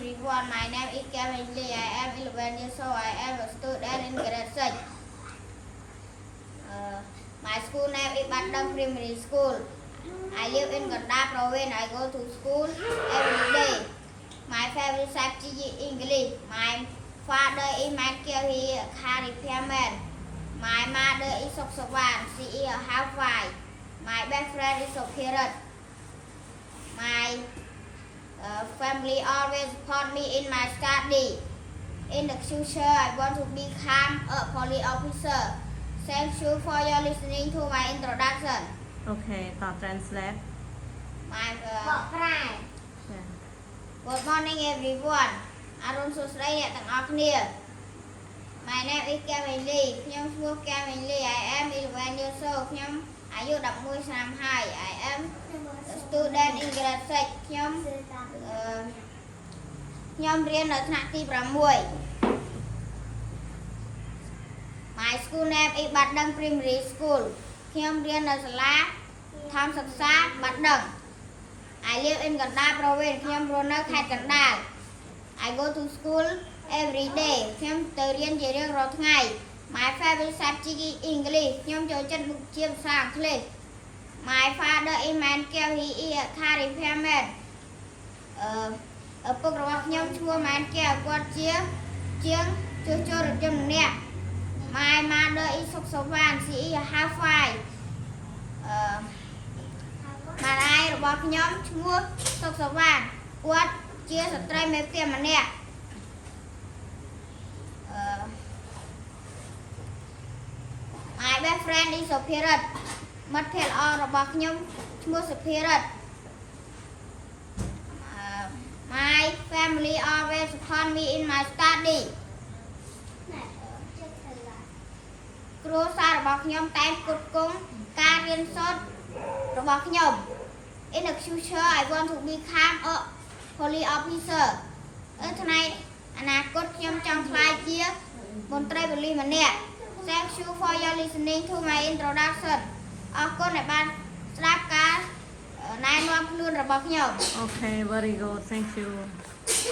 everyone. My name is Kevin Lee. I am 11 years old. I am a student in grade 6. My school name is Batang Primary School. I live in Gondar province. I go to school every day. My favorite subject is English. My father is Michael. He is a car repairman. My mother is Soksawan. She is a housewife. My best friend is Sophia. My family always support me in my study. In the future, I want to become a police officer. Thank you for your listening to my introduction. Okay តោះ translate My Good morning everyone. អរុណសួស្តីអ្នកទាំងអស់គ្នា My name is Kevin Lee. ខ្ញុំឈ្មោះ Kevin Lee. I am 11 years old. ខ្ញុំអាយុ11ឆ្នាំហើយ I am a student in grade 6 ខ្ញុំរៀននៅថ្នាក់ទី 6 My school name is Batang Primary School ខ្ញុំរៀននៅសាលាធម្មសិក្សាបាត់ដឹង I live in Gondar province ខ្ញុំរស់នៅខេត្តកណ្ដាល I go to school every day ខ្ញុំទៅរៀនជារៀងរាល់ថ្ងៃ My favorite subject is English ខ្ញុំចូលចិត្តមុខវិជ្ជាភាសាអង់គ្លេស My father is Michael. He is a car repairman. ឪពុករបស់ខ្ញុំឈ្មោះ Michael គាត់ជាជាងជួសជុលរថយន្តម្នាក់ My mother is Soksawan. She is a housewife. ម្ដាយរបស់ខ្ញុំឈ្មោះ Soksawan គាត់ជាស្ត្រីមេផ្ទះម្នាក់ My best friend is Sophia. មិត្តភក្តិល្អរបស់ខ្ញុំឈ្មោះ Sophia. My family always support me in my study. គ្រួសាររបស់ខ្ញុំតែងផ្គត់ផ្គង់ការរៀនសូត្ររបស់ខ្ញុំ In the future I want to become a police officer. ថ្ងៃអនាគតខ្ញុំចង់ក្លាយជាមន្ត្រីប៉ូលីសម្នាក់ Thank you for your listening to my introduction. អរគុណដែលបានស្ដាប់ការណែនាំខ្លួនរបស់ខ្ញុំ Okay very good thank you